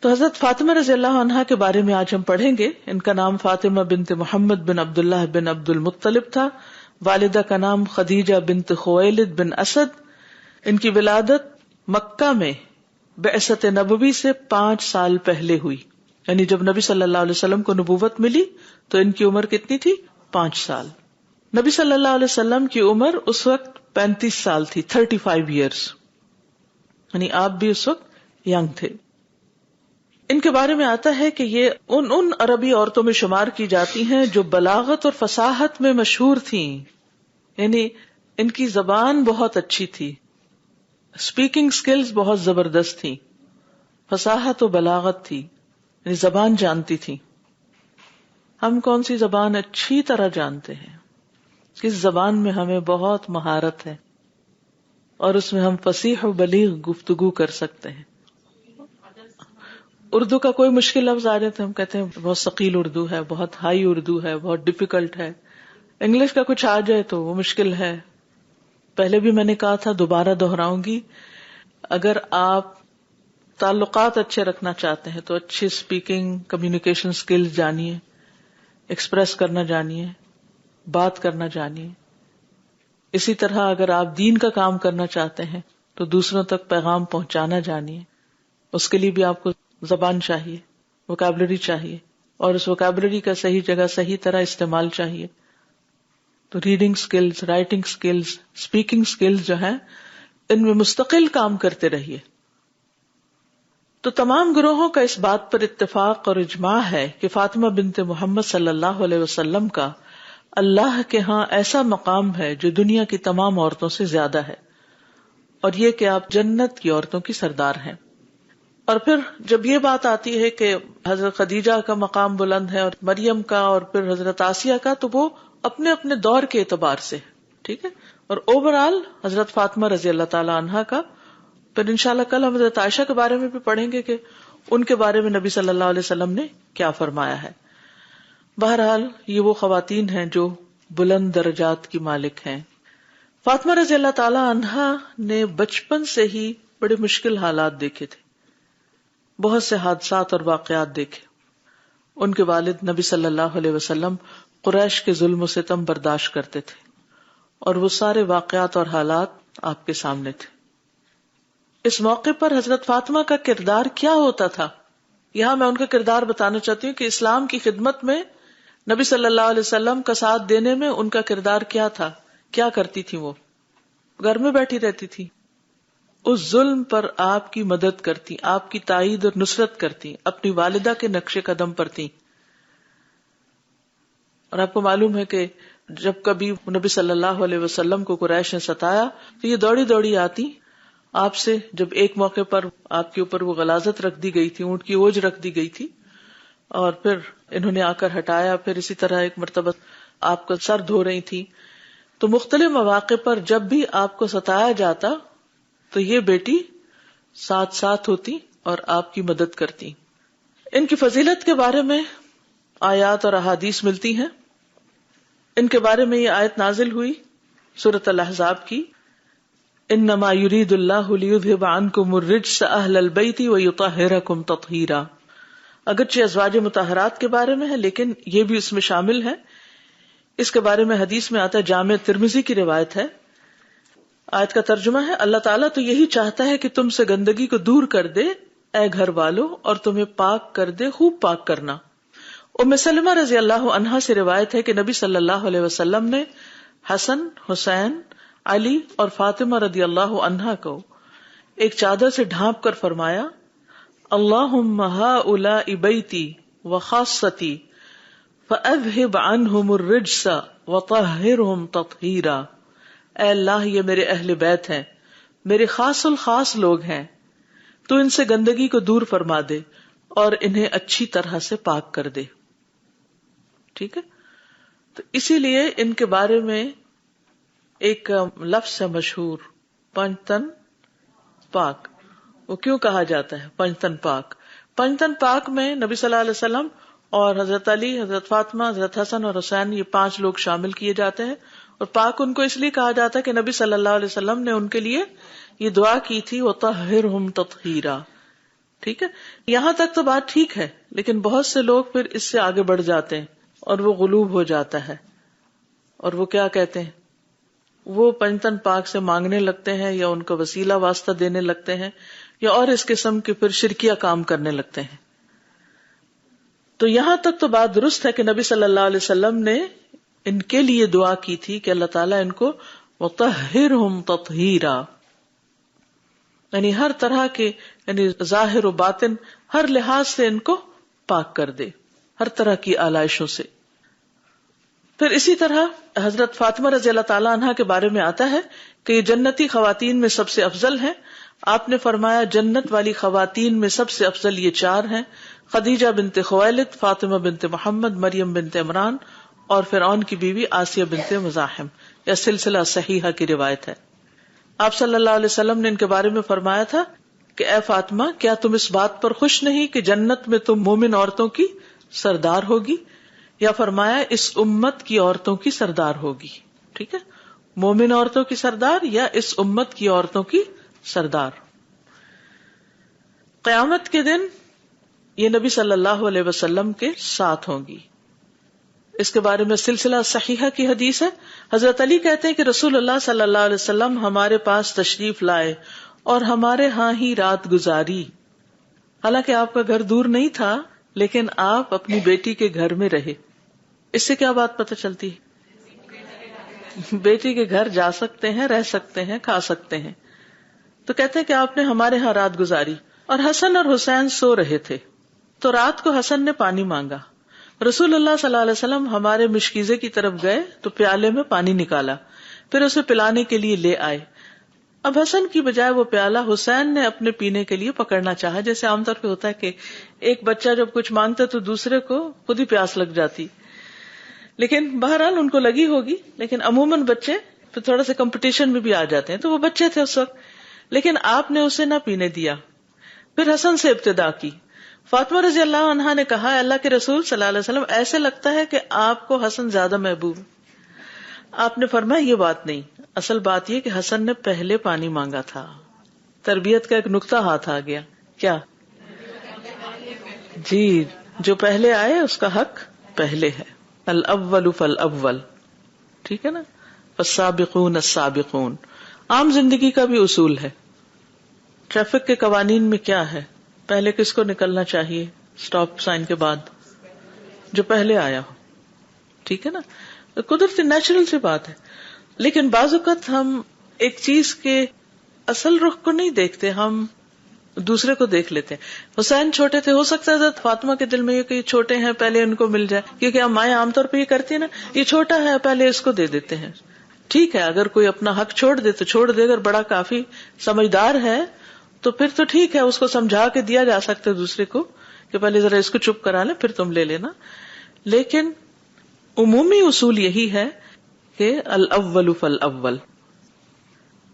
تو حضرت فاطمہ رضی اللہ عنہا کے بارے میں آج ہم پڑھیں گے. ان کا نام فاطمہ بنت محمد بن عبداللہ بن عبد المطلب تھا. والدہ کا نام خدیجہ بنت خویلد بن اسد. ان کی ولادت مکہ میں بعثت نبوی سے 5 سال پہلے ہوئی. یعنی جب نبی صلی اللہ علیہ وسلم کو نبوت ملی تو ان کی عمر کتنی تھی؟ 5 سال. نبی صلی اللہ علیہ وسلم کی عمر اس وقت 35 سال تھی, 35 ایئرس. یعنی آپ بھی اس وقت ینگ تھے. ان کے بارے میں آتا ہے کہ یہ ان عربی عورتوں میں شمار کی جاتی ہیں جو بلاغت اور فصاحت میں مشہور تھیں. یعنی ان کی زبان بہت اچھی تھی, اسپیکنگ سکلز بہت زبردست تھی, فصاحت و بلاغت تھی, یعنی زبان جانتی تھی. ہم کون سی زبان اچھی طرح جانتے ہیں؟ کس زبان میں ہمیں بہت مہارت ہے اور اس میں ہم فصیح و بلیغ گفتگو کر سکتے ہیں. اردو کا کوئی مشکل لفظ آ جائے تو ہم کہتے ہیں بہت ثقیل اردو ہے, بہت ہائی اردو ہے, بہت ڈیفیکلٹ ہے. انگلش کا کچھ آ جائے تو وہ مشکل ہے. پہلے بھی میں نے کہا تھا, دوبارہ دہراؤں گی, اگر آپ تعلقات اچھے رکھنا چاہتے ہیں تو اچھی اسپیکنگ کمیونیکیشن سکلز جانیے, ایکسپریس کرنا جانیے, بات کرنا جانیے. اسی طرح اگر آپ دین کا کام کرنا چاہتے ہیں تو دوسروں تک پیغام پہنچانا جانیے. اس کے لیے بھی آپ کو زبان چاہیے, ووکیبلری چاہیے, اور اس ووکیبلری کا صحیح جگہ صحیح طرح استعمال چاہیے. تو reading skills, writing skills, speaking skills جو ہیں ان میں مستقل کام کرتے رہیے. تو تمام گروہوں کا اس بات پر اتفاق اور اجماع ہے کہ فاطمہ بنت محمد صلی اللہ علیہ وسلم کا اللہ کے ہاں ایسا مقام ہے جو دنیا کی تمام عورتوں سے زیادہ ہے, اور یہ کہ آپ جنت کی عورتوں کی سردار ہیں. اور پھر جب یہ بات آتی ہے کہ حضرت خدیجہ کا مقام بلند ہے اور مریم کا اور پھر حضرت آسیہ کا, تو وہ اپنے اپنے دور کے اعتبار سے, ٹھیک ہے. اور اوورآل حضرت فاطمہ رضی اللہ تعالی عنہا کا. پھر انشاءاللہ کل ہم حضرت عائشہ کے بارے میں بھی پڑھیں گے کہ ان کے بارے میں نبی صلی اللہ علیہ وسلم نے کیا فرمایا ہے. بہرحال یہ وہ خواتین ہیں جو بلند درجات کی مالک ہیں. فاطمہ رضی اللہ تعالی عنہا نے بچپن سے ہی بڑے مشکل حالات دیکھے تھے, بہت سے حادثات اور واقعات دیکھے. ان کے والد نبی صلی اللہ علیہ وسلم قریش کے ظلم و ستم برداشت کرتے تھے, اور وہ سارے واقعات اور حالات آپ کے سامنے تھے. اس موقع پر حضرت فاطمہ کا کردار کیا ہوتا تھا, یہاں میں ان کا کردار بتانا چاہتی ہوں کہ اسلام کی خدمت میں نبی صلی اللہ علیہ وسلم کا ساتھ دینے میں ان کا کردار کیا تھا. کیا کرتی تھی؟ وہ گھر میں بیٹھی رہتی تھی, اس ظلم پر آپ کی مدد کرتی, آپ کی تائید اور نصرت کرتی, اپنی والدہ کے نقش قدم پر تھی. اور آپ کو معلوم ہے کہ جب کبھی نبی صلی اللہ علیہ وسلم کو قریش نے ستایا تو یہ دوڑی دوڑی آتی آپ سے. جب ایک موقع پر آپ کے اوپر وہ غلاظت رکھ دی گئی تھی, اونٹ کی اوج رکھ دی گئی تھی, اور پھر انہوں نے آ کر ہٹایا. پھر اسی طرح ایک مرتبہ آپ کا سر دھو رہی تھی. تو مختلف مواقع پر جب بھی آپ کو ستایا جاتا تو یہ بیٹی ساتھ ساتھ ہوتی اور آپ کی مدد کرتی. ان کی فضیلت کے بارے میں آیات اور احادیث ملتی ہیں. ان کے بارے میں یہ آیت نازل ہوئی سورۃ الاحزاب کی, انما یرید اللہ لیذھب عنکم الرجس اہل البیت ویطہرکم تطہیرا. اگرچہ ازواج مطہرات کے بارے میں ہے لیکن یہ بھی اس میں شامل ہے. اس کے بارے میں حدیث میں آتا ہے, جامع ترمذی کی روایت ہے. آیت کا ترجمہ ہے, اللہ تعالیٰ تو یہی چاہتا ہے کہ تم سے گندگی کو دور کر دے اے گھر والو, اور تمہیں پاک کر دے, خوب پاک کرنا. ام سلمہ رضی اللہ عنہا سے روایت ہے کہ نبی صلی اللہ علیہ وسلم نے حسن, حسین, علی اور فاطمہ رضی اللہ عنہا کو ایک چادر سے ڈھانپ کر فرمایا, اللہم ہؤلاء بیتی وخاصتی فاذھب عنہم الرجس وطہرہم تطہیرا. اے اللہ, یہ میرے اہل بیت ہیں, میرے خاص الخاص لوگ ہیں, تو ان سے گندگی کو دور فرما دے اور انہیں اچھی طرح سے پاک کر دے. ٹھیک ہے. تو اسی لیے ان کے بارے میں ایک لفظ ہے مشہور, پنجتن پاک. وہ کیوں کہا جاتا ہے پنجتن پاک؟ پنجتن پاک میں نبی صلی اللہ علیہ وسلم اور حضرت علی, حضرت فاطمہ, حضرت حسن اور حسین, یہ 5 لوگ شامل کیے جاتے ہیں. اور پاک ان کو اس لیے کہا جاتا ہے کہ نبی صلی اللہ علیہ وسلم نے ان کے لیے یہ دعا کی تھی, وطہرہم تطہیرا, ٹھیک ہے، یہاں تک تو بات ٹھیک ہے، لیکن بہت سے لوگ پھر اس سے آگے بڑھ جاتے ہیں اور وہ غلوب ہو جاتا ہے، اور وہ کیا کہتے ہیں، وہ پنجتن پاک سے مانگنے لگتے ہیں یا ان کا وسیلہ واسطہ دینے لگتے ہیں یا اور اس قسم کے پھر شرکیہ کام کرنے لگتے ہیں. تو یہاں تک تو بات درست ہے کہ نبی صلی اللہ علیہ وسلم نے ان کے لیے دعا کی تھی کہ اللہ تعالیٰ ان کو وطہرہم تطہیرا، یعنی ہر طرح کے، یعنی ظاہر و باطن ہر لحاظ سے ان کو پاک کر دے، ہر طرح کی آلائشوں سے. پھر اسی طرح حضرت فاطمہ رضی اللہ تعالیٰ عنہ کے بارے میں آتا ہے کہ یہ جنتی خواتین میں سب سے افضل ہیں. آپ نے فرمایا جنت والی خواتین میں سب سے افضل یہ 4 ہیں: خدیجہ بنت خویلد، فاطمہ بنت محمد، مریم بنت عمران اور فرعون کی بیوی آسیہ بنت مزاحم. یہ سلسلہ صحیحہ کی روایت ہے. آپ صلی اللہ علیہ وسلم نے ان کے بارے میں فرمایا تھا کہ اے فاطمہ، کیا تم اس بات پر خوش نہیں کہ جنت میں تم مومن عورتوں کی سردار ہوگی؟ یا فرمایا اس امت کی عورتوں کی سردار ہوگی. ٹھیک ہے، مومن عورتوں کی سردار یا اس امت کی عورتوں کی سردار. قیامت کے دن یہ نبی صلی اللہ علیہ وسلم کے ساتھ ہوں گی. اس کے بارے میں سلسلہ صحیحہ کی حدیث ہے. حضرت علی کہتے ہیں کہ رسول اللہ صلی اللہ علیہ وسلم ہمارے پاس تشریف لائے اور ہمارے ہاں ہی رات گزاری. حالانکہ آپ کا گھر دور نہیں تھا، لیکن آپ اپنی بیٹی کے گھر میں رہے. اس سے کیا بات پتہ چلتی ہے؟ بیٹی کے گھر جا سکتے ہیں، رہ سکتے ہیں، کھا سکتے ہیں. تو کہتے ہیں کہ آپ نے ہمارے ہاں رات گزاری اور حسن اور حسین سو رہے تھے. تو رات کو حسن نے پانی مانگا. رسول اللہ صلی اللہ علیہ وسلم ہمارے مشکیزے کی طرف گئے تو پیالے میں پانی نکالا، پھر اسے پلانے کے لیے لے آئے. اب حسن کی بجائے وہ پیالہ حسین نے اپنے پینے کے لیے پکڑنا چاہا. جیسے عام طور پہ ہوتا ہے کہ ایک بچہ جب کچھ مانگتا تو دوسرے کو خود ہی پیاس لگ جاتی. لیکن بہرحال ان کو لگی ہوگی، لیکن عموماً بچے پھر تھوڑا سا کمپٹیشن میں بھی آ جاتے ہیں، تو وہ بچے تھے اس وقت. لیکن آپ نے اسے نہ پینے دیا. پھر حسن سے ابتدا کی. فاطمہ رضی اللہ عنہا نے کہا اللہ کے رسول صلی اللہ علیہ وسلم ایسے لگتا ہے کہ آپ کو حسن زیادہ محبوب. آپ نے فرمایا یہ بات نہیں، اصل بات یہ کہ حسن نے پہلے پانی مانگا تھا. تربیت کا ایک نقطہ ہاتھ آ گیا. کیا؟ جی، جو پہلے آئے اس کا حق پہلے ہے. الاول فالاول. ٹھیک ہے نا، فالسابقون السابقون. عام زندگی کا بھی اصول ہے. ٹریفک کے قوانین میں کیا ہے؟ پہلے کس کو نکلنا چاہیے سٹاپ سائن کے بعد؟ جو پہلے آیا ہو. ٹھیک ہے نا، قدرتی نیچرل سی بات ہے. لیکن بعض اوقات ہم ایک چیز کے اصل رخ کو نہیں دیکھتے، ہم دوسرے کو دیکھ لیتے ہیں. حسین چھوٹے تھے، ہو سکتا ہے حضرت فاطمہ کے دل میں یہ کہ یہ چھوٹے ہیں پہلے ان کو مل جائے، کیونکہ ہم مائیں عام طور پہ یہ کرتی ہیں نا، یہ چھوٹا ہے پہلے اس کو دے دیتے ہیں. ٹھیک ہے، اگر کوئی اپنا حق چھوڑ دے تو چھوڑ دے. اگر بڑا کافی سمجھدار ہے تو پھر تو ٹھیک ہے، اس کو سمجھا کے دیا جا سکتا ہے دوسرے کو کہ پہلے ذرا اس کو چپ کرا لیں پھر تم لے لینا. لیکن عمومی اصول یہی ہے کہ الاول فالاول.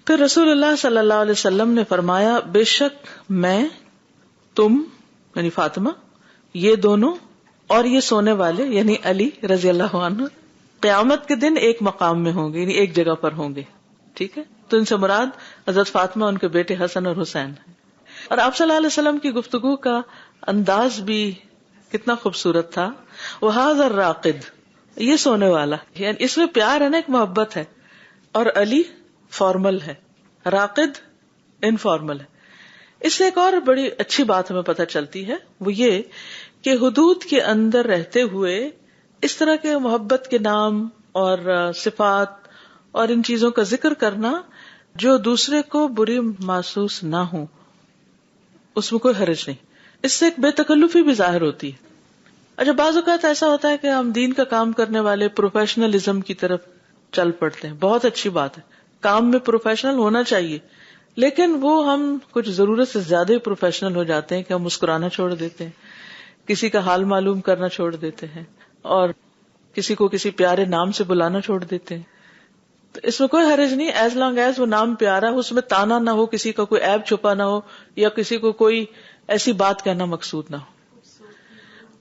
پھر رسول اللہ صلی اللہ علیہ وسلم نے فرمایا بے شک میں، تم یعنی فاطمہ، یہ دونوں اور یہ سونے والے یعنی علی رضی اللہ عنہ قیامت کے دن ایک مقام میں ہوں گے، یعنی ایک جگہ پر ہوں گے. ٹھیک ہے، تو ان سے مراد حضرت فاطمہ ان کے بیٹے حسن اور حسین ہیں. اور آپ صلی اللہ علیہ وسلم کی گفتگو کا انداز بھی کتنا خوبصورت تھا. وہذا الراقد، یہ سونے والا، یعنی اس میں پیار ہے نا، ایک محبت ہے. اور علی فارمل ہے، راقد انفارمل ہے. اس سے ایک اور بڑی اچھی بات ہمیں پتہ چلتی ہے، وہ یہ کہ حدود کے اندر رہتے ہوئے اس طرح کے محبت کے نام اور صفات اور ان چیزوں کا ذکر کرنا جو دوسرے کو بری محسوس نہ ہو، اس میں کوئی حرج نہیں. اس سے ایک بے تکلفی بھی ظاہر ہوتی ہے. اچھا، بعض اوقات ایسا ہوتا ہے کہ ہم دین کا کام کرنے والے پروفیشنلزم کی طرف چل پڑتے ہیں. بہت اچھی بات ہے، کام میں پروفیشنل ہونا چاہیے، لیکن وہ ہم کچھ ضرورت سے زیادہ ہی پروفیشنل ہو جاتے ہیں کہ ہم مسکرانا چھوڑ دیتے ہیں، کسی کا حال معلوم کرنا چھوڑ دیتے ہیں، اور کسی کو کسی پیارے نام سے بلانا چھوڑ دیتے ہیں. تو اس میں کوئی حرج نہیں، ایز لانگ ایز وہ نام پیارا ہو، اس میں تانا نہ ہو، کسی کا کوئی عیب چھپا نہ ہو، یا کسی کو کوئی ایسی بات کہنا مقصود نہ ہو.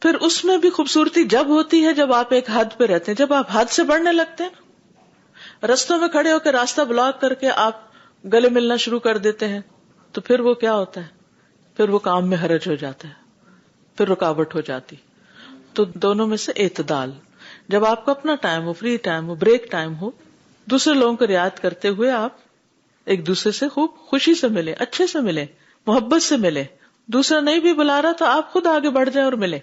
پھر اس میں بھی خوبصورتی جب ہوتی ہے جب آپ ایک حد پہ رہتے ہیں. جب آپ حد سے بڑھنے لگتے ہیں نا، رستوں میں کھڑے ہو کے راستہ بلاک کر کے آپ گلے ملنا شروع کر دیتے ہیں، تو پھر وہ کیا ہوتا ہے پھر وہ کام میں حرج ہو جاتا ہے, پھر رکاوٹ ہو جاتی. تو دونوں میں سے اعتدال. جب آپ کا اپنا ٹائم ہو, فری ٹائم ہو, بریک ٹائم ہو, دوسرے لوگوں کو رعایت کرتے ہوئے آپ ایک دوسرے سے خوب خوشی سے ملے, اچھے سے ملے, محبت سے ملے. دوسرا نہیں بھی بلا رہا تو آپ خود آگے بڑھ جائیں اور ملے.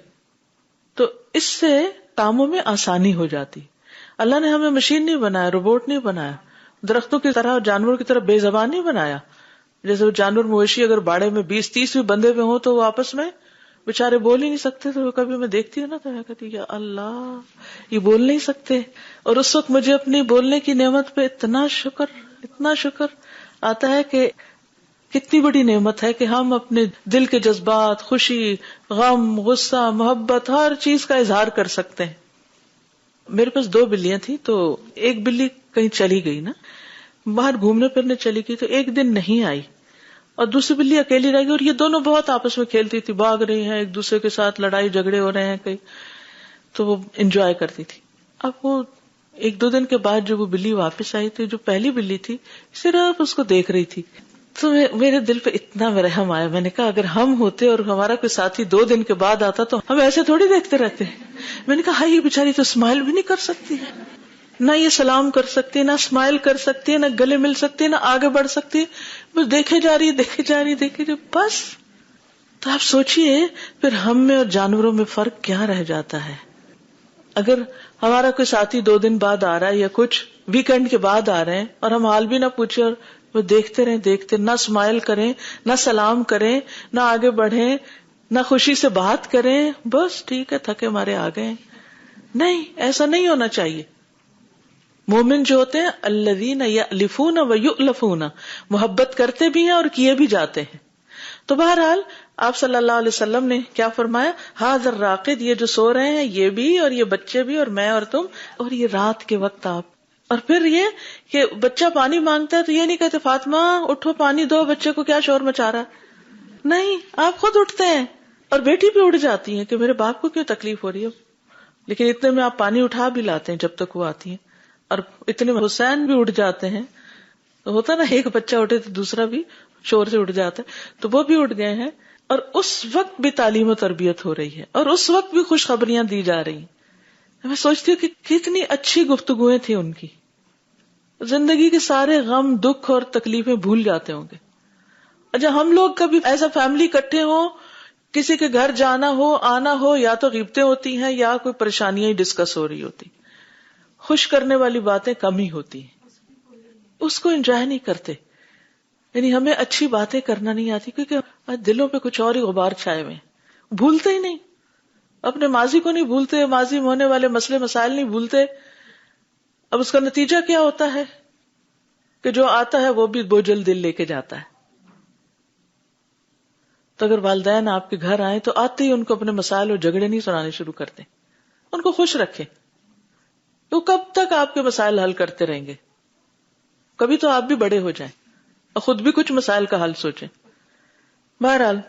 تو اس سے کاموں میں آسانی ہو جاتی. اللہ نے ہمیں مشین نہیں بنایا, روبوٹ نہیں بنایا, درختوں کی طرح اور جانوروں کی طرح بے زبان نہیں بنایا. جیسے وہ جانور مویشی اگر باڑے میں 20-30 بھی بندے ہوئے ہوں تو وہ آپس میں بےچارے بول ہی نہیں سکتے. تو کبھی میں دیکھتی ہوں نا تو میں کہتی یا اللہ, یہ بول نہیں سکتے. اور اس وقت مجھے اپنی بولنے کی نعمت پہ اتنا شکر آتا ہے کہ کتنی بڑی نعمت ہے کہ ہم اپنے دل کے جذبات, خوشی, غم, غصہ, محبت, ہر چیز کا اظہار کر سکتے ہیں. میرے پاس 2 بلیاں تھیں, تو ایک بلی کہیں چلی گئی نا, باہر گھومنے پھرنے چلی گئی, تو ایک دن نہیں آئی اور دوسری بلی اکیلی رہ گئی. اور یہ دونوں بہت آپس میں کھیلتی تھی, بھاگ رہی ہیں ایک دوسرے کے ساتھ, لڑائی جھگڑے ہو رہے ہیں کہیں, تو وہ انجوائے کرتی تھی. اب وہ 1-2 دن کے بعد جب وہ بلی واپس آئی تو جو پہلی بلی تھی صرف اس کو دیکھ رہی تھی. تو میرے دل پہ اتنا رحم آیا. میں نے کہا اگر ہم ہوتے اور ہمارا کوئی ساتھی 2 دن کے بعد آتا تو ہم ایسے تھوڑی دیکھتے رہتے. میں نے کہا یہ بیچاری تو اسمائل بھی نہیں کر سکتی, نہ یہ سلام کر سکتی, نہ اسمائل کر سکتی, نہ گلے مل سکتی, نہ آگے بڑھ سکتی, بس دیکھے جا رہی بس. تو آپ سوچئے پھر ہم میں اور جانوروں میں فرق کیا رہ جاتا ہے. اگر ہمارا کوئی ساتھی 2 دن بعد آ رہا ہے یا کچھ ویکینڈ کے بعد آ رہے ہیں اور ہم حال بھی نہ پوچھے اور وہ دیکھتے رہیں, نہ اسمائل کریں, نہ سلام کریں, نہ آگے بڑھیں, نہ خوشی سے بات کریں, بس ٹھیک ہے تھکے مارے آ گئے. نہیں, ایسا نہیں ہونا چاہیے. مومن جو ہوتے ہیں الذین یألفون ویؤلفون, محبت کرتے بھی ہیں اور کیے بھی جاتے ہیں. تو بہرحال آپ صلی اللہ علیہ وسلم نے کیا فرمایا, ھذا الراقد, یہ جو سو رہے ہیں یہ بھی, اور یہ بچے بھی, اور میں اور تم, اور یہ رات کے وقت آپ. اور پھر یہ کہ بچہ پانی مانگتا ہے تو یہ نہیں کہتے فاطمہ اٹھو پانی دو, بچے کو کیا شور مچا رہا ہے. نہیں, آپ خود اٹھتے ہیں. اور بیٹی بھی اٹھ جاتی ہے کہ میرے باپ کو کیوں تکلیف ہو رہی ہے, لیکن اتنے میں آپ پانی اٹھا بھی لاتے ہیں جب تک وہ آتی ہیں. اور اتنے میں حسین بھی اٹھ جاتے ہیں. تو ہوتا نا ایک بچہ اٹھے تو دوسرا بھی شور سے اٹھ جاتا ہے, تو وہ بھی اٹھ گئے ہیں. اور اس وقت بھی تعلیم و تربیت ہو رہی ہے, اور اس وقت بھی خوشخبریاں دی جا رہی ہیں. میں سوچتی ہوں کہ کتنی اچھی گفتگویں تھیں ان کی. زندگی کے سارے غم, دکھ اور تکلیفیں بھول جاتے ہوں گے. اچھا, ہم لوگ کبھی ایسا فیملی اکٹھے ہوں, کسی کے گھر جانا ہو آنا ہو, یا تو غیبتیں ہوتی ہیں یا کوئی پریشانیاں ہی ڈسکس ہو رہی ہوتی, خوش کرنے والی باتیں کم ہی ہوتی ہیں, اس کو انجوائے نہیں کرتے. یعنی ہمیں اچھی باتیں کرنا نہیں آتی کیونکہ دلوں پہ کچھ اور ہی غبار چھائے ہوئے, بھولتے ہی نہیں, اپنے ماضی کو نہیں بھولتے, ماضی میں ہونے والے مسئلے مسائل نہیں بھولتے. اب اس کا نتیجہ کیا ہوتا ہے کہ جو آتا ہے وہ بھی بوجھل دل لے کے جاتا ہے. تو اگر والدین آپ کے گھر آئیں تو آتے ہی ان کو اپنے مسائل اور جھگڑے نہیں سنانے شروع کرتے, ان کو خوش رکھیں. تو کب تک آپ کے مسائل حل کرتے رہیں گے؟ کبھی تو آپ بھی بڑے ہو جائیں اور خود بھی کچھ مسائل کا حل سوچیں. بہرحال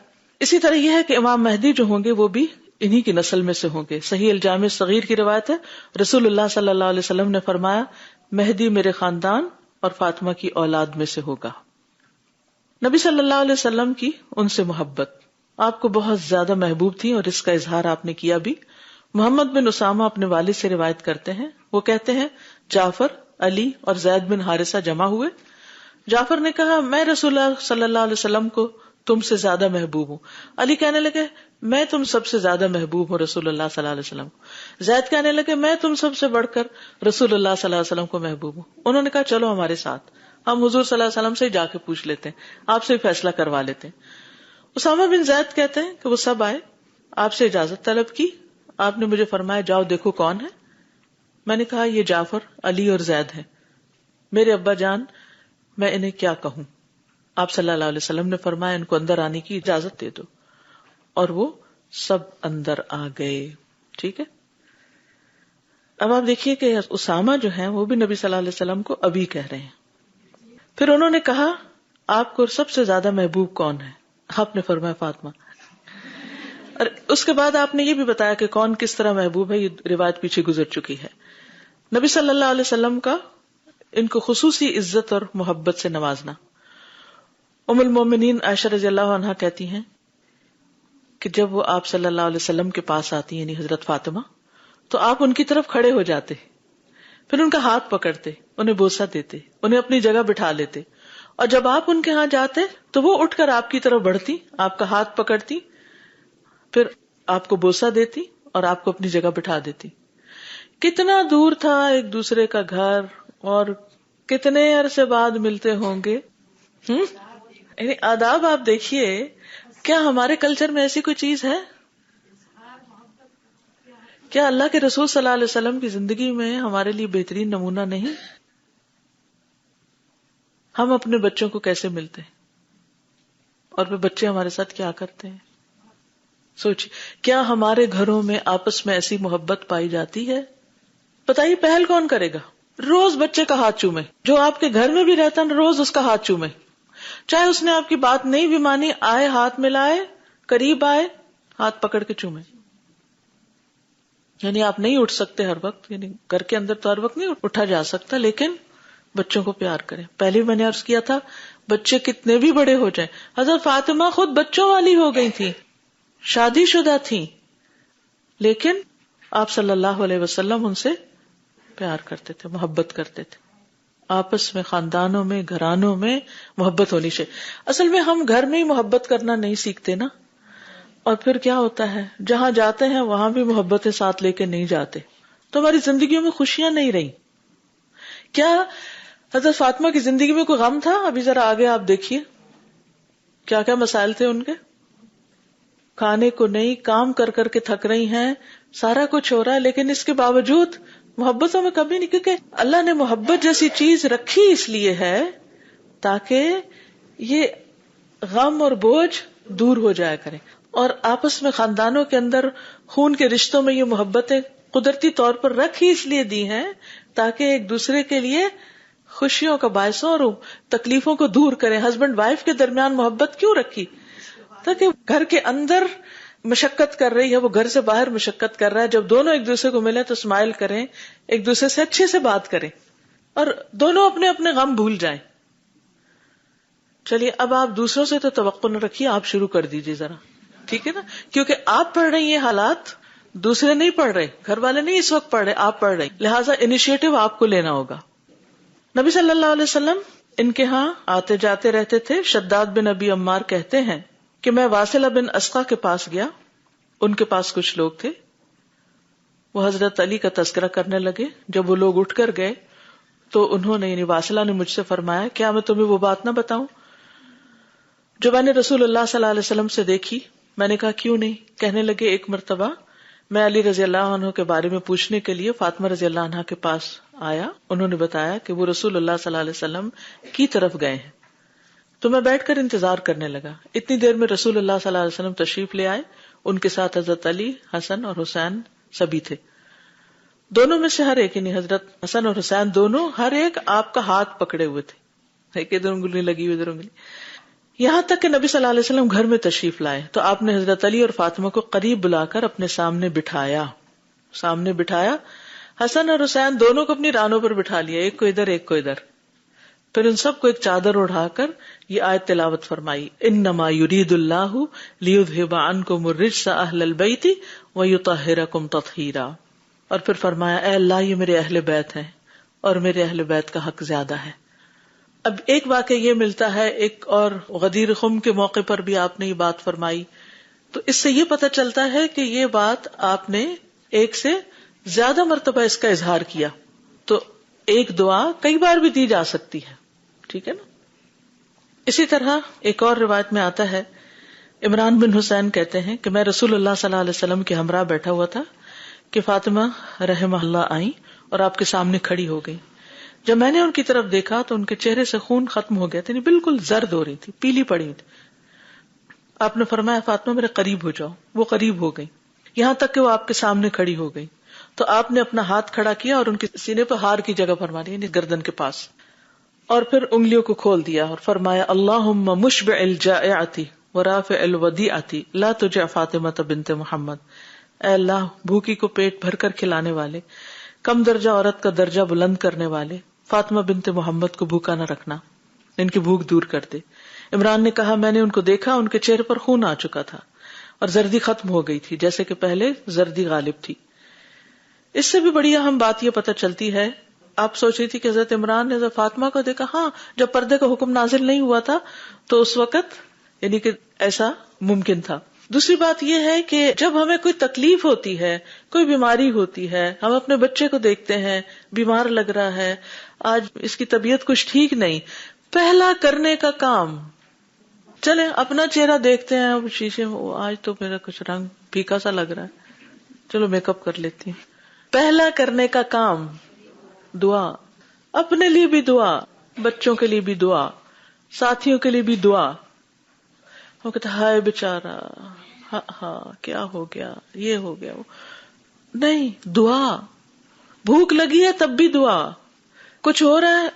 اسی طرح یہ ہے کہ امام مہدی جو ہوں گے وہ بھی انہی کی نسل میں سے ہوں گے. صحیح الجامع صغیر کی روایت ہے, رسول اللہ صلی اللہ علیہ وسلم نے فرمایا مہدی میرے خاندان اور فاطمہ کی اولاد میں سے ہوگا. نبی صلی اللہ علیہ وسلم کی ان سے محبت آپ کو بہت زیادہ محبوب تھی, اور اس کا اظہار آپ نے کیا بھی. محمد بن اسامہ اپنے والد سے روایت کرتے ہیں, وہ کہتے ہیں جعفر, علی اور زید بن حارثہ جمع ہوئے. جعفر نے کہا میں رسول اللہ صلی اللہ علیہ وسلم کو تم سے زیادہ محبوب ہوں. علی کہنے لگے میں تم سب سے زیادہ محبوب ہوں رسول اللہ صلی اللہ علیہ وسلم. زید کہنے لگے میں تم سب سے بڑھ کر رسول اللہ صلی اللہ علیہ وسلم کو محبوب ہوں. انہوں نے کہا چلو ہمارے ساتھ, ہم حضور صلی اللہ علیہ وسلم سے جا کے پوچھ لیتے ہیں, آپ سے فیصلہ کروا لیتے ہیں. اسامہ بن زید کہتے ہیں کہ وہ سب آئے, آپ سے اجازت طلب کی. آپ نے مجھے فرمایا جاؤ دیکھو کون ہے. میں نے کہا یہ جعفر, علی اور زید ہیں. میرے ابا جان میں انہیں کیا کہوں؟ آپ صلی اللہ علیہ وسلم نے فرمایا ان کو اندر آنے کی اجازت دے دو, اور وہ سب اندر آ گئے. ٹھیک ہے, اب آپ دیکھیے کہ اسامہ جو ہیں وہ بھی نبی صلی اللہ علیہ وسلم کو ابھی کہہ رہے ہیں. پھر انہوں نے کہا آپ کو سب سے زیادہ محبوب کون ہے؟ آپ نے فرمایا فاطمہ. اور اس کے بعد آپ نے یہ بھی بتایا کہ کون کس طرح محبوب ہے, یہ روایت پیچھے گزر چکی ہے. نبی صلی اللہ علیہ وسلم کا ان کو خصوصی عزت اور محبت سے نوازنا. ام المومنین عائشہ رضی اللہ عنہا کہتی ہیں کہ جب وہ آپ صلی اللہ علیہ وسلم کے پاس آتی یعنی حضرت فاطمہ تو آپ ان کی طرف کھڑے ہو جاتے، پھر ان کا ہاتھ پکڑتے، انہیں بوسہ دیتے، انہیں اپنی جگہ بٹھا لیتے، اور جب آپ ان کے ہاں جاتے تو وہ اٹھ کر آپ کی طرف بڑھتی، آپ کا ہاتھ پکڑتی، پھر آپ کو بوسہ دیتی اور آپ کو اپنی جگہ بٹھا دیتی. کتنا دور تھا ایک دوسرے کا گھر اور کتنے عرصے بعد ملتے ہوں گے. یعنی آداب آپ دیکھیے، کیا ہمارے کلچر میں ایسی کوئی چیز ہے؟ کیا اللہ کے رسول صلی اللہ علیہ وسلم کی زندگی میں ہمارے لیے بہترین نمونہ نہیں؟ ہم اپنے بچوں کو کیسے ملتے ہیں اور پھر بچے ہمارے ساتھ کیا کرتے ہیں. سوچیے، کیا ہمارے گھروں میں آپس میں ایسی محبت پائی جاتی ہے؟ بتائیے پہل کون کرے گا؟ روز بچے کا ہاتھ چومے، جو آپ کے گھر میں بھی رہتا ہے روز اس کا ہاتھ چومے، چاہے اس نے آپ کی بات نہیں بھی مانی، آئے ہاتھ ملائے، قریب آئے ہاتھ پکڑ کے چومے. یعنی آپ نہیں اٹھ سکتے ہر وقت، یعنی گھر کے اندر تو ہر وقت نہیں اٹھا جا سکتا، لیکن بچوں کو پیار کریں. پہلے میں نے عرض کیا تھا بچے کتنے بھی بڑے ہو جائیں، حضرت فاطمہ خود بچوں والی ہو گئی تھی، شادی شدہ تھی، لیکن آپ صلی اللہ علیہ وسلم ان سے پیار کرتے تھے، محبت کرتے تھے. آپس میں، خاندانوں میں، گھرانوں میں محبت ہونی چاہیے. اصل میں ہم گھر میں ہی محبت کرنا نہیں سیکھتے نا، اور پھر کیا ہوتا ہے جہاں جاتے ہیں وہاں بھی محبتیں ساتھ لے کے نہیں جاتے، تو ہماری زندگیوں میں خوشیاں نہیں رہی. کیا حضرت فاطمہ کی زندگی میں کوئی غم تھا؟ ابھی ذرا آگے آپ دیکھیے کیا کیا مسائل تھے ان کے. کھانے کو نہیں، کام کر کر کے تھک رہی ہیں، سارا کچھ ہو رہا ہے، لیکن اس کے باوجود محبتوں میں کبھی نہیں، کیونکہ اللہ نے محبت جیسی چیز رکھی اس لیے ہے تاکہ یہ غم اور بوجھ دور ہو جایا کرے. اور آپس میں خاندانوں کے اندر خون کے رشتوں میں یہ محبتیں قدرتی طور پر رکھی اس لیے دی ہیں تاکہ ایک دوسرے کے لیے خوشیوں کا باعث ہو اور تکلیفوں کو دور کریں. ہسبینڈ وائف کے درمیان محبت کیوں رکھی؟ تاکہ گھر کے اندر مشقت کر رہی ہے وہ گھر سے باہر مشقت کر رہا ہے، جب دونوں ایک دوسرے کو ملیں تو اسمائل کریں، ایک دوسرے سے اچھے سے بات کریں اور دونوں اپنے اپنے غم بھول جائیں. چلیے اب آپ دوسروں سے تو توقع نہ رکھیے، آپ شروع کر دیجیے ذرا، ٹھیک ہے نا؟ کیونکہ آپ پڑھ رہی ہیں حالات، دوسرے نہیں پڑھ رہے، گھر والے نہیں اس وقت پڑھ رہے، آپ پڑھ رہے، لہٰذا انیشیٹو آپ کو لینا ہوگا. نبی صلی اللہ علیہ وسلم ان کے ہاں آتے جاتے رہتے تھے. شداد بن ابی عمار کہتے ہیں کہ میں واصلہ بن اسقا کے پاس گیا، ان کے پاس کچھ لوگ تھے، وہ حضرت علی کا تذکرہ کرنے لگے. جب وہ لوگ اٹھ کر گئے تو انہوں نے یعنی واصلہ نے مجھ سے فرمایا کیا میں تمہیں وہ بات نہ بتاؤں جو میں نے رسول اللہ صلی اللہ علیہ وسلم سے دیکھی؟ میں نے کہا کیوں نہیں؟ کہنے لگے ایک مرتبہ میں علی رضی اللہ عنہ کے بارے میں پوچھنے کے لیے فاطمہ رضی اللہ عنہ کے پاس آیا. انہوں نے بتایا کہ وہ رسول اللہ صلی اللہ علیہ وسلم کی طرف گئے ہیں، تو میں بیٹھ کر انتظار کرنے لگا. اتنی دیر میں رسول اللہ صلی اللہ علیہ وسلم تشریف لے آئے، ان کے ساتھ حضرت علی، حسن اور حسین سبھی تھے. دونوں میں سے ہر ایک یعنی حضرت حسن اور حسین دونوں ہر ایک آپ کا ہاتھ پکڑے ہوئے تھے، ایک ادھر انگلی لگی ہوئی ادھر انگلی، یہاں تک کہ نبی صلی اللہ علیہ وسلم گھر میں تشریف لائے تو آپ نے حضرت علی اور فاطمہ کو قریب بلا کر اپنے سامنے بٹھایا. حسن اور حسین دونوں کو اپنی رانوں پر بٹھا لیا، ایک کو ادھر ایک کو ادھر. پھر ان سب کو ایک چادر اڑا کر یہ آیت تلاوت فرمائی، انما یرید اللہ لیذھب عنکم الرجس اہل البیت ویطہرکم تطہیرا. اور پھر فرمایا اے اللہ یہ میرے اہل بیت ہیں اور میرے اہل بیت کا حق زیادہ ہے. اب ایک واقعہ یہ ملتا ہے، ایک اور غدیر خم کے موقع پر بھی آپ نے یہ بات فرمائی، تو اس سے یہ پتہ چلتا ہے کہ یہ بات آپ نے ایک سے زیادہ مرتبہ اس کا اظہار کیا، تو ایک دعا کئی بار بھی دی جا سکتی ہے، ٹھیک ہے نا. اسی طرح ایک اور روایت میں آتا ہے، عمران بن حسین کہتے ہیں کہ میں رسول اللہ صلی اللہ علیہ وسلم کے ہمراہ بیٹھا ہوا تھا کہ فاطمہ رحمہ اللہ آئیں اور آپ کے سامنے کھڑی ہو گئی. جب میں نے ان کی طرف دیکھا تو ان کے چہرے سے خون ختم ہو گیا تھا، بالکل زرد ہو رہی تھی، پیلی پڑی تھی. آپ نے فرمایا فاطمہ میرے قریب ہو جاؤ. وہ قریب ہو گئی، یہاں تک کہ وہ آپ کے سامنے کھڑی ہو گئی. تو آپ نے اپنا ہاتھ کھڑا کیا اور ان کے سینے پر ہار کی جگہ فرما دی، یعنی گردن کے پاس، اور پھر انگلیوں کو کھول دیا اور فرمایا اللہم مشبع الجائعۃ ورافع الودیعۃ لا تجع فاطمہ بنت محمد. اے اللہ بھوکی کو پیٹ بھر کر کھلانے والے، کم درجہ عورت کا درجہ بلند کرنے والے، فاطمہ بنت محمد کو بھوکا نہ رکھنا، ان کی بھوک دور کر دے. عمران نے کہا میں نے ان کو دیکھا، ان کے چہرے پر خون آ چکا تھا اور زردی ختم ہو گئی تھی، جیسے کہ پہلے زردی غالب تھی. اس سے بھی بڑی اہم بات یہ پتہ چلتی ہے، آپ سوچ رہی تھی کہ حضرت عمران نے حضرت فاطمہ کو دیکھا، ہاں جب پردے کا حکم نازل نہیں ہوا تھا تو اس وقت یعنی کہ ایسا ممکن تھا. دوسری بات یہ ہے کہ جب ہمیں کوئی تکلیف ہوتی ہے، کوئی بیماری ہوتی ہے، ہم اپنے بچے کو دیکھتے ہیں بیمار لگ رہا ہے، آج اس کی طبیعت کچھ ٹھیک نہیں، پہلا کرنے کا کام، چلیں اپنا چہرہ دیکھتے ہیں اب شیشے میں، آج تو میرا کچھ رنگ پھیکا سا لگ رہا ہے، چلو میک اپ کر لیتی ہوں. پہلا کرنے کا کام دعا، اپنے لیے بھی دعا، بچوں کے لیے بھی دعا، ساتھیوں کے لیے بھی دعا. وہ کہتا ہائے بیچارہ، ہاں کیا ہو گیا، یہ ہو گیا، نہیں، دعا. بھوک لگی ہے تب بھی دعا، کچھ ہو رہا ہے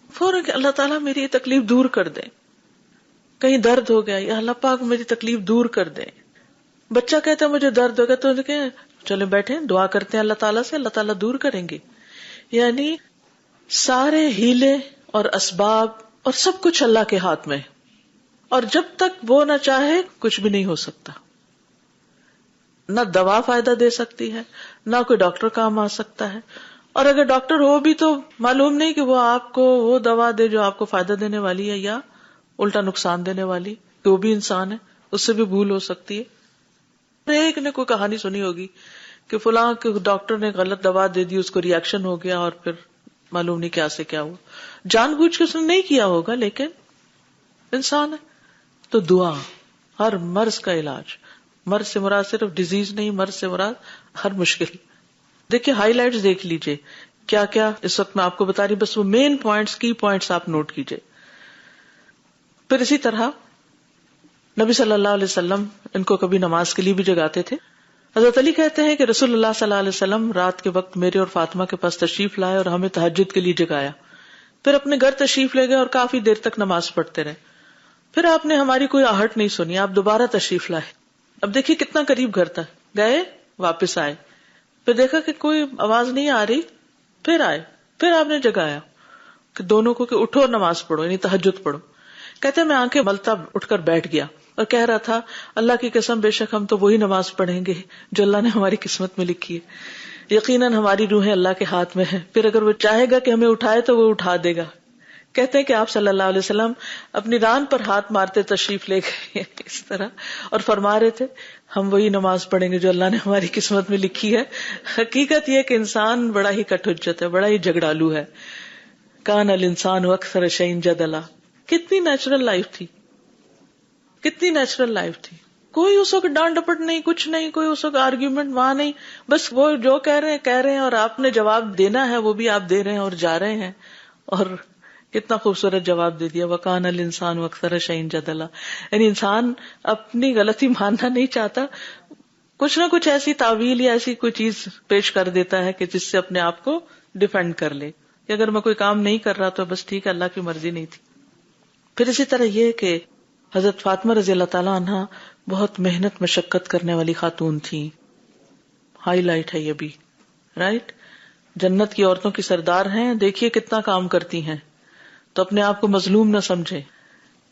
فوراً کہ اللہ تعالیٰ میری یہ تکلیف دور کر دے، کہیں درد ہو گیا یا اللہ پاک میری تکلیف دور کر دے. بچہ کہتا ہے مجھے درد ہوگا تو چلے بیٹھے دعا کرتے ہیں اللہ تعالیٰ سے، اللہ تعالیٰ دور کریں گے. یعنی سارے ہیلے اور اسباب اور سب کچھ اللہ کے ہاتھ میں، اور جب تک وہ نہ چاہے کچھ بھی نہیں ہو سکتا. نہ دوا فائدہ دے سکتی ہے، نہ کوئی ڈاکٹر کام آ سکتا ہے، اور اگر ڈاکٹر ہو بھی تو معلوم نہیں کہ وہ آپ کو وہ دوا دے جو آپ کو فائدہ دینے والی ہے یا الٹا نقصان دینے والی، کہ وہ بھی انسان ہے، اس سے بھی بھول ہو سکتی ہے. ایک نے کوئی کہانی سنی ہوگی کہ فلاں کے ڈاکٹر نے غلط دوا دے دی، اس کو ری ایکشن ہو گیا اور پھر معلوم نہیں کیا سے کیا ہوا. جان بوجھ کے اس نے نہیں کیا ہوگا لیکن انسان ہے. تو دعا ہر مرض کا علاج، مرض سے مراد صرف ڈیزیز نہیں، مرض سے مراد ہر مشکل. دیکھیے ہائی لائٹس دیکھ لیجئے کیا کیا اس وقت میں آپ کو بتا رہی، بس وہ مین پوائنٹس، کی پوائنٹس آپ نوٹ کیجئے. پھر اسی طرح نبی صلی اللہ علیہ وسلم ان کو کبھی نماز کے لیے بھی جگاتے تھے. حضرت علی کہتے ہیں کہ رسول اللہ صلی اللہ علیہ وسلم رات کے وقت میرے اور فاطمہ کے پاس تشریف لائے اور ہمیں تہجد کے لیے جگایا، پھر اپنے گھر تشریف لے گئے اور کافی دیر تک نماز پڑھتے رہے. پھر آپ نے ہماری کوئی آہٹ نہیں سنی، آپ دوبارہ تشریف لائے. اب دیکھیے کتنا قریب گھر تھا، گئے واپس آئے، پھر دیکھا کہ کوئی آواز نہیں آ رہی، پھر آئے، پھر آپ نے جگایا کہ دونوں کو کہ اٹھو اور نماز پڑھو، یعنی تہجد پڑھو. کہتے ہیں میں آنکھیں ملتا اٹھ کر بیٹھ گیا اور کہہ رہا تھا اللہ کی قسم بے شک ہم تو وہی نماز پڑھیں گے جو اللہ نے ہماری قسمت میں لکھی ہے، یقیناً ہماری روحیں اللہ کے ہاتھ میں ہیں، پھر اگر وہ چاہے گا کہ ہمیں اٹھائے تو وہ اٹھا دے گا. کہتے ہیں کہ آپ صلی اللہ علیہ وسلم اپنی ران پر ہاتھ مارتے تشریف لے گئے اس طرح اور فرما رہے تھے ہم وہی نماز پڑھیں گے جو اللہ نے ہماری قسمت میں لکھی ہے. حقیقت یہ کہ انسان بڑا ہی کٹ حجت ہے، بڑا ہی جھگڑالو ہے. کان الانسان اکثر شیء جدلا. کتنی نیچرل لائف تھی، کتنی نیچرل لائف تھی. کوئی اس وقت ڈانٹ ڈپٹ نہیں، کچھ نہیں، کوئی اس وقت آرگیومنٹ وہاں نہیں، بس وہ جو کہہ رہے ہیں اور آپ نے جواب دینا ہے وہ بھی آپ دے رہے ہیں اور جا رہے ہیں. اور کتنا خوبصورت جواب دے دیا، وَكَانَ الْإِنسَانُ أَكْثَرَ شَيْءٍ جَدَلًا. یعنی انسان اپنی غلطی ماننا نہیں چاہتا، کچھ نہ کچھ ایسی تعویل یا ایسی کوئی چیز پیش کر دیتا ہے کہ جس سے اپنے آپ کو ڈیفینڈ کر لے کہ اگر میں کوئی کام نہیں کر رہا تو بس ٹھیک ہے اللہ کی مرضی نہیں تھی. پھر اسی طرح یہ کہ حضرت فاطمہ رضی اللہ تعالیٰ عنہ بہت محنت مشقت کرنے والی خاتون تھی. ہائی لائٹ ہے یہ بھی، رائٹ. جنت کی عورتوں کی سردار ہیں، دیکھیے کتنا کام کرتی ہیں، تو اپنے آپ کو مظلوم نہ سمجھے.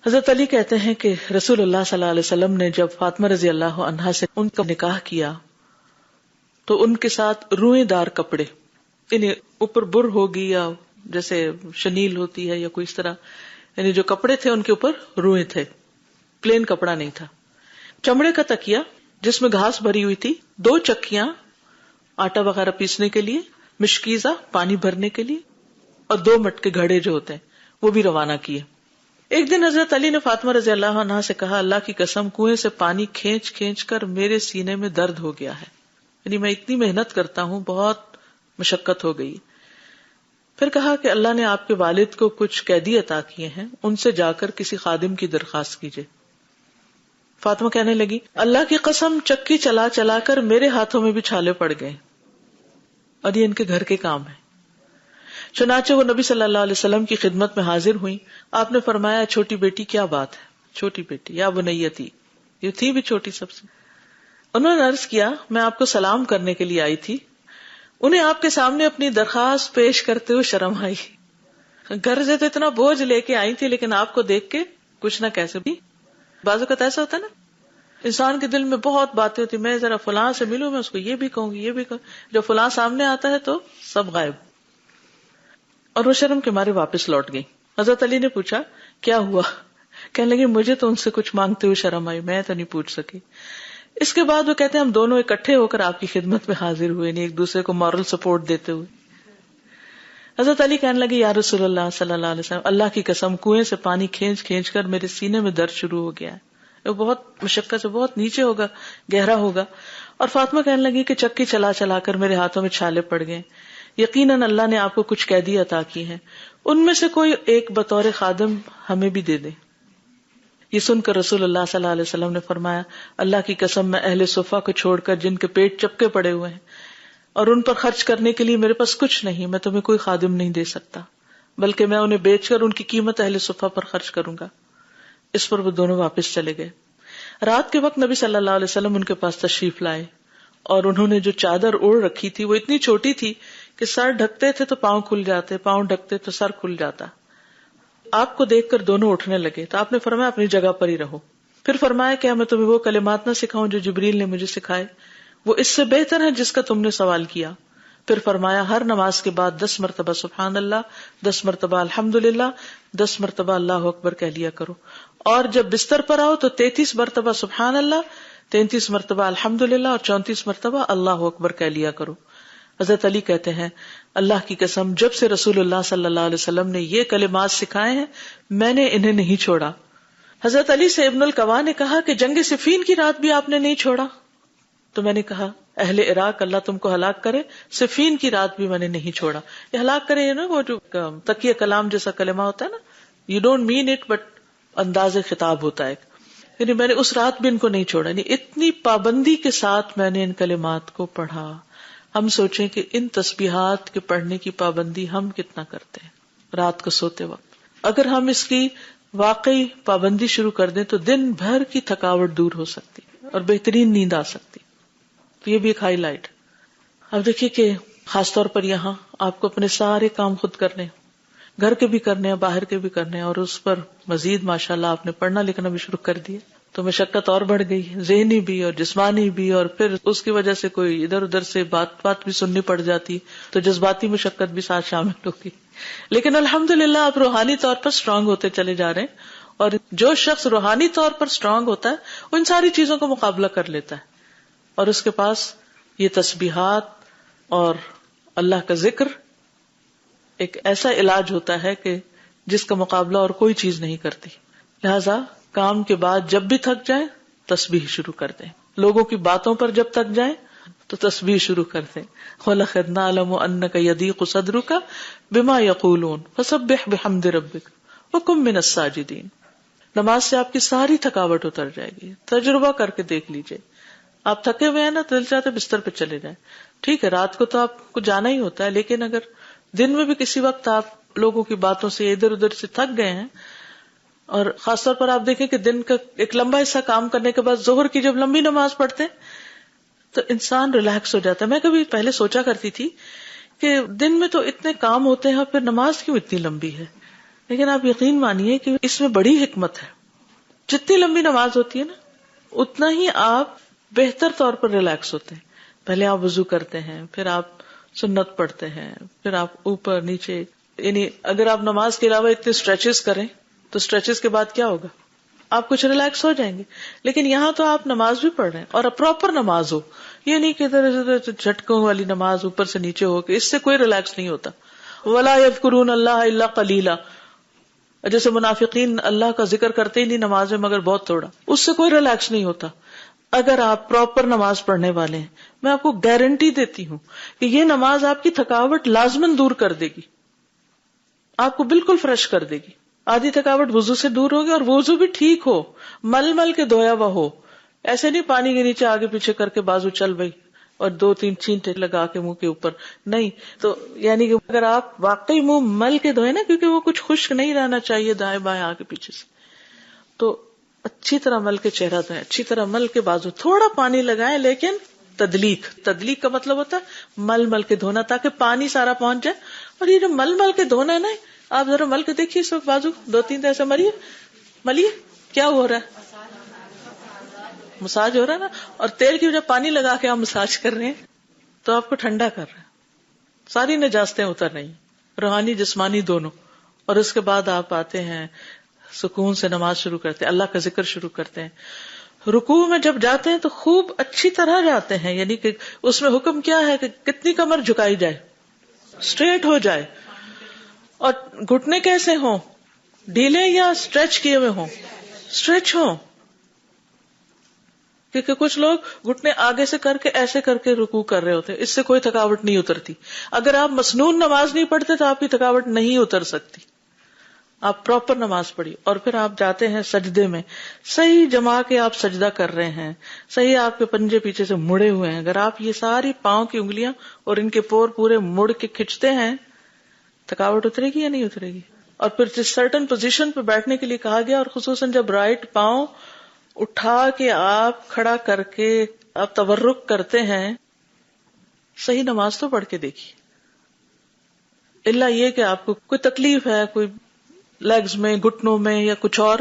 حضرت علی کہتے ہیں کہ رسول اللہ صلی اللہ علیہ وسلم نے جب فاطمہ رضی اللہ عنہا سے ان کا نکاح کیا تو ان کے ساتھ روئیں دار کپڑے، یعنی اوپر بر ہوگی یا جیسے شنیل ہوتی ہے یا کوئی اس طرح، یعنی جو کپڑے تھے ان کے اوپر روئیں تھے، پلین کپڑا نہیں تھا. چمڑے کا تکیا جس میں گھاس بھری ہوئی تھی، 2 چکیاں آٹا وغیرہ پیسنے کے لیے، مشکیزہ پانی بھرنے کے لیے، اور 2 مٹکے گھڑے جو ہوتے ہیں وہ بھی روانہ کیے. ایک دن حضرت علی نے فاطمہ رضی اللہ عنہا سے کہا اللہ کی قسم کنویں سے پانی کھینچ کھینچ کر میرے سینے میں درد ہو گیا ہے، یعنی میں اتنی محنت کرتا ہوں، بہت مشقت ہو گئی. پھر کہا کہ اللہ نے آپ کے والد کو کچھ قیدی عطا کیے ہیں، ان سے جا کر کسی خادم کی درخواست کیجیے. فاطمہ کہنے لگی اللہ کی قسم چکی چلا چلا کر میرے ہاتھوں میں بھی چھالے پڑ گئے اور یہ ان کے گھر کے کام ہے. چنانچہ وہ نبی صلی اللہ علیہ وسلم کی خدمت میں حاضر ہوئی. آپ نے فرمایا چھوٹی بیٹی کیا بات ہے؟ چھوٹی بیٹی یا بنیتی، یہ تھی بھی چھوٹی سب سے. انہوں نے عرض کیا میں آپ کو سلام کرنے کے لیے آئی تھی. انہیں آپ کے سامنے اپنی درخواست پیش کرتے ہوئے شرم آئی. گھر سے تو اتنا بوجھ لے کے آئی تھی لیکن آپ کو دیکھ کے کچھ نہ کیسے بھی. بعض اوقات ایسا ہوتا ہے نا انسان کے دل میں بہت باتیں ہوتی، میں ذرا فلاں سے ملوں، میں اس کو یہ بھی کہوں گی، یہ بھی کہوں، جب فلاں سامنے آتا ہے تو سب غائب. اور وہ شرم کے مارے واپس لوٹ گئی. حضرت علی نے پوچھا کیا ہوا؟ کہنے لگی مجھے تو ان سے کچھ مانگتے ہوئے شرم آئی، میں تو نہیں پوچھ سکی. اس کے بعد وہ کہتے ہیں ہم دونوں اکٹھے ہو کر آپ کی خدمت میں حاضر ہوئے، نہیں ایک دوسرے کو مورل سپورٹ دیتے ہوئے. حضرت علی کہنے لگے یا رسول اللہ صلی اللہ علیہ وسلم، اللہ کی قسم کنویں سے پانی کھینچ کھینچ کر میرے سینے میں درد شروع ہو گیا ہے، وہ بہت مشقت سے بہت نیچے ہوگا، گہرا ہوگا. اور فاطمہ کہنے لگی کہ چکی چلا چلا کر میرے ہاتھوں میں چھالے پڑ گئے، یقیناً اللہ نے آپ کو کچھ قیدی عطا کی ہیں، ان میں سے کوئی ایک بطور خادم ہمیں بھی دے دے. یہ سن کر رسول اللہ صلی اللہ علیہ وسلم نے فرمایا اللہ کی قسم میں اہل صفہ کو چھوڑ کر جن کے پیٹ چپکے پڑے ہوئے ہیں اور ان پر خرچ کرنے کے لیے میرے پاس کچھ نہیں، میں تمہیں کوئی خادم نہیں دے سکتا، بلکہ میں انہیں بیچ کر ان کی قیمت اہل صفہ پر خرچ کروں گا. اس پر وہ دونوں واپس چلے گئے. رات کے وقت نبی صلی اللہ علیہ وسلم ان کے پاس تشریف لائے اور انہوں نے جو چادر اوڑھ رکھی تھی وہ اتنی چھوٹی تھی کہ سر ڈھکتے تھے تو پاؤں کھل جاتے، پاؤں ڈھکتے تو سر کھل جاتا. آپ کو دیکھ کر دونوں اٹھنے لگے تو آپ نے فرمایا اپنی جگہ پر ہی رہو. پھر فرمایا کیا میں تمہیں وہ کلمات نہ سکھاؤں جو جبریل نے مجھے سکھائے، وہ اس سے بہتر ہے جس کا تم نے سوال کیا. پھر فرمایا ہر نماز کے بعد 10 مرتبہ سبحان اللہ، 10 مرتبہ الحمدللہ، 10 مرتبہ اللہ اکبر کہہ لیا کرو، اور جب بستر پر آؤ تو 33 مرتبہ سبحان اللہ، 33 مرتبہ الحمدللہ اور 34 مرتبہ اللہ اکبر کہہ لیا کرو. حضرت علی کہتے ہیں اللہ کی قسم جب سے رسول اللہ صلی اللہ علیہ وسلم نے یہ کلمات سکھائے ہیں میں نے انہیں نہیں چھوڑا. حضرت علی سے ابن القوا نے کہا کہ جنگ صفین کی رات بھی آپ نے نہیں چھوڑا؟ تو میں نے کہا اہل عراق اللہ تم کو ہلاک کرے، صفین کی رات بھی میں نے نہیں چھوڑا. یہ ہلاک کرے نا وہ جو تقیہ کلام جیسا کلمہ ہوتا ہے نا، you don't mean it but انداز خطاب ہوتا ہے، یعنی میں نے اس رات بھی ان کو نہیں چھوڑا. یعنی اتنی پابندی کے ساتھ میں نے ان کلمات کو پڑھا. ہم سوچیں کہ ان تسبیحات کے پڑھنے کی پابندی ہم کتنا کرتے ہیں رات کو سوتے وقت. اگر ہم اس کی واقعی پابندی شروع کر دیں تو دن بھر کی تھکاوٹ دور ہو سکتی اور بہترین نیند آ سکتی. تو یہ بھی ایک ہائی لائٹ. اب دیکھیے کہ خاص طور پر یہاں آپ کو اپنے سارے کام خود کرنے، گھر کے بھی کرنے ہیں، باہر کے بھی کرنے ہیں، اور اس پر مزید ماشاءاللہ آپ نے پڑھنا لکھنا بھی شروع کر دیا تو مشقت اور بڑھ گئی، ذہنی بھی اور جسمانی بھی، اور پھر اس کی وجہ سے کوئی ادھر ادھر سے بات بھی سننی پڑ جاتی تو جذباتی مشقت بھی ساتھ شامل ہوگی. لیکن الحمدللہ آپ روحانی طور پر اسٹرانگ ہوتے چلے جا رہے ہیں، اور جو شخص روحانی طور پر اسٹرانگ ہوتا ہے ان ساری چیزوں کا مقابلہ کر لیتا ہے، اور اس کے پاس یہ تسبیحات اور اللہ کا ذکر ایک ایسا علاج ہوتا ہے کہ جس کا مقابلہ اور کوئی چیز نہیں کرتی. لہذا کام کے بعد جب بھی تھک جائیں تسبیح شروع کر دیں، لوگوں کی باتوں پر جب تک جائیں تو تسبیح شروع کر دیں. وَلَقَدْ نَعْلَمُ أَنَّكَ يَضِيقُ صَدْرُكَ بِمَا يَقُولُونَ فَسَبِّحْ بِحَمْدِ رَبِّكَ وَكُن مِّنَ السَّاجِدِينَ. نماز سے آپ کی ساری تھکاوٹ اتر جائے گی. تجربہ کر کے دیکھ لیجئے. آپ تھکے ہوئے ہیں نا، دل چاہتے بستر پہ چلے جائیں. ٹھیک ہے رات کو تو آپ کو جانا ہی ہوتا ہے، لیکن اگر دن میں بھی کسی وقت آپ لوگوں کی باتوں سے ادھر ادھر سے تھک گئے ہیں، اور خاص طور پر آپ دیکھیں کہ دن کا ایک لمبا حصہ کام کرنے کے بعد ظہر کی جب لمبی نماز پڑھتے ہیں تو انسان ریلیکس ہو جاتا ہے. میں کبھی پہلے سوچا کرتی تھی کہ دن میں تو اتنے کام ہوتے ہیں، پھر نماز کیوں اتنی لمبی ہے؟ لیکن آپ یقین مانیے کہ اس میں بڑی حکمت ہے. جتنی لمبی نماز ہوتی ہے نا اتنا ہی آپ بہتر طور پر ریلیکس ہوتے ہیں. پہلے آپ وضو کرتے ہیں، پھر آپ سنت پڑھتے ہیں، پھر آپ اوپر نیچے، یعنی اگر آپ نماز کے علاوہ اتنے اسٹریچز کریں تو اسٹریچز کے بعد کیا ہوگا؟ آپ کچھ ریلیکس ہو جائیں گے. لیکن یہاں تو آپ نماز بھی پڑھ رہے ہیں اور پراپر نماز ہو، یہ نہیں کہ ادھر ادھر جھٹکوں والی نماز اوپر سے نیچے ہو کے، اس سے کوئی ریلیکس نہیں ہوتا. وَلَا يَذْكُرُونَ اللَّهَ إِلَّا قَلِيلًا، جیسے منافقین اللہ کا ذکر کرتے ہی نہیں نماز میں مگر بہت تھوڑا، اس سے کوئی ریلیکس نہیں ہوتا. اگر آپ پراپر نماز پڑھنے والے ہیں، میں آپ کو گارنٹی دیتی ہوں کہ یہ نماز آپ کی تھکاوٹ لازماً دور کر دے گی، آپ کو بالکل فریش کر دے گی. آدھی تھکاوٹ وضو سے دور ہوگی، اور وضو بھی ٹھیک ہو، مل مل کے دھویا ہوا ہو، ایسے نہیں پانی کے نیچے آگے پیچھے کر کے بازو چل بھائی اور 2-3 چھینٹے لگا کے منہ کے اوپر نہیں. تو یعنی کہ اگر آپ واقعی منہ مل کے دھوئے نا، کیونکہ وہ کچھ خشک نہیں رہنا چاہیے دائیں بائیں آگے پیچھے سے، تو اچھی طرح مل کے چہرہ دھوئیں، اچھی طرح مل کے بازو، تھوڑا پانی لگائیں لیکن تدلیق کا مطلب ہوتا ہے مل مل کے دھونا تاکہ پانی سارا پہنچ جائے. اور یہ جو مل مل کے دھونا ہے نا، آپ ذرا مل کے دیکھیے اس وقت بازو 2-3 ایسے ملیے کیا ہو رہا ہے. مساج ہو رہا ہے نا، اور تیل کی وجہ پانی لگا کے آپ مساج کر رہے ہیں تو آپ کو ٹھنڈا کر رہے ہیں، ساری نجاستیں اتر رہی ہیں، روحانی جسمانی دونوں. اور اس کے بعد آپ آتے ہیں سکون سے نماز شروع کرتے ہیں، اللہ کا ذکر شروع کرتے ہیں. رکوع میں جب جاتے ہیں تو خوب اچھی طرح جاتے ہیں، یعنی کہ اس میں حکم کیا ہے کہ کتنی کمر جھکائی جائے، اسٹریٹ ہو جائے. اور گھٹنے کیسے ہوں، ڈھیلے یا اسٹریچ کیے ہوئے ہوں؟ اسٹریچ ہوں، کیونکہ کچھ لوگ گھٹنے آگے سے کر کے ایسے کر کے رکوع کر رہے ہوتے ہیں، اس سے کوئی تھکاوٹ نہیں اترتی. اگر آپ مسنون نماز نہیں پڑھتے تو آپ کی تھکاوٹ نہیں اتر سکتی. آپ پراپر نماز پڑھی اور پھر آپ جاتے ہیں سجدے میں، صحیح جما کے آپ سجدہ کر رہے ہیں، صحیح آپ کے پنجے پیچھے سے مڑے ہوئے ہیں. اگر آپ یہ ساری پاؤں کی انگلیاں اور ان کے پور پورے مڑ کے کھچتے ہیں، تھکاوٹ اترے گی یا نہیں اترے گی؟ اور پھر جس سرٹن پوزیشن پہ بیٹھنے کے لیے کہا گیا، اور خصوصاً جب رائٹ پاؤں اٹھا کے آپ کھڑا کر کے آپ تورک کرتے ہیں، صحیح نماز تو پڑھ کے دیکھیے. الا یہ کہ آپ کو کوئی تکلیف ہے، کوئی لیگز میں، گھٹنوں میں یا کچھ اور،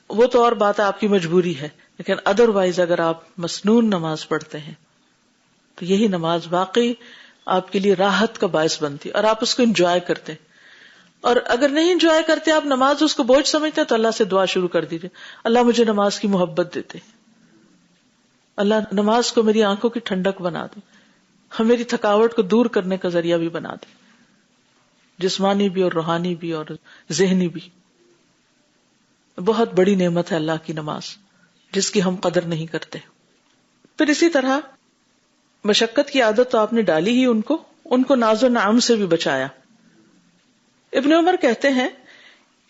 وہ تو اور بات ہے، آپ کی مجبوری ہے. لیکن ادروائز اگر آپ مسنون نماز پڑھتے ہیں تو یہی نماز واقعی آپ کے لیے راحت کا باعث بنتی اور آپ اس کو انجوائے کرتے. اور اگر نہیں انجوائے کرتے آپ نماز، اس کو بوجھ سمجھتے تو اللہ سے دعا شروع کر دیجیے، اللہ مجھے نماز کی محبت دیتے، اللہ نماز کو میری آنکھوں کی ٹھنڈک بنا دے، ہم میری تھکاوٹ کو دور کرنے کا ذریعہ بھی بنا دے، جسمانی بھی اور روحانی بھی اور ذہنی بھی. بہت بڑی نعمت ہے اللہ کی نماز، جس کی ہم قدر نہیں کرتے. پھر اسی طرح مشقت کی عادت تو آپ نے ڈالی ہی، ان کو ناز و نعم سے بھی بچایا. ابن عمر کہتے ہیں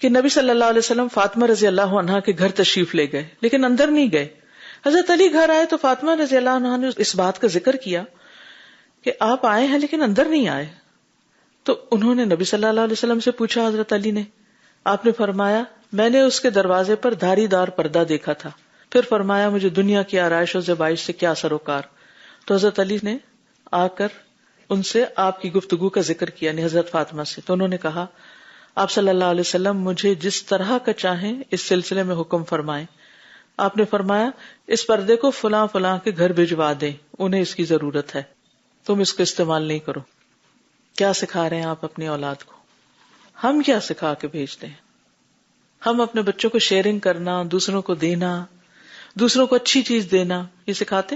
کہ نبی صلی اللہ علیہ وسلم فاطمہ رضی اللہ عنہا کے گھر تشریف لے گئے لیکن اندر نہیں گئے. حضرت علی گھر آئے تو فاطمہ رضی اللہ عنہا نے اس بات کا ذکر کیا کہ آپ آئے ہیں لیکن اندر نہیں آئے. تو انہوں نے نبی صلی اللہ علیہ وسلم سے پوچھا، حضرت علی نے. آپ نے فرمایا میں نے اس کے دروازے پر دھاری دار پردہ دیکھا تھا. پھر فرمایا مجھے دنیا کی آرائش و زیبائش سے کیا سروکار. تو حضرت علی نے آ کر ان سے آپ کی گفتگو کا ذکر کیا، یعنی حضرت فاطمہ سے. تو انہوں نے کہا آپ صلی اللہ علیہ وسلم مجھے جس طرح کا چاہیں اس سلسلے میں حکم فرمائیں. آپ نے فرمایا اس پردے کو فلاں فلاں کے گھر بھجوا دیں، انہیں اس کی ضرورت ہے، تم اس کو استعمال نہیں کرو. کیا سکھا رہے ہیں آپ اپنی اولاد کو؟ ہم کیا سکھا کے بھیجتے ہیں؟ ہم اپنے بچوں کو شیئرنگ کرنا، دوسروں کو دینا، دوسروں کو اچھی چیز دینا، یہ سکھاتے؟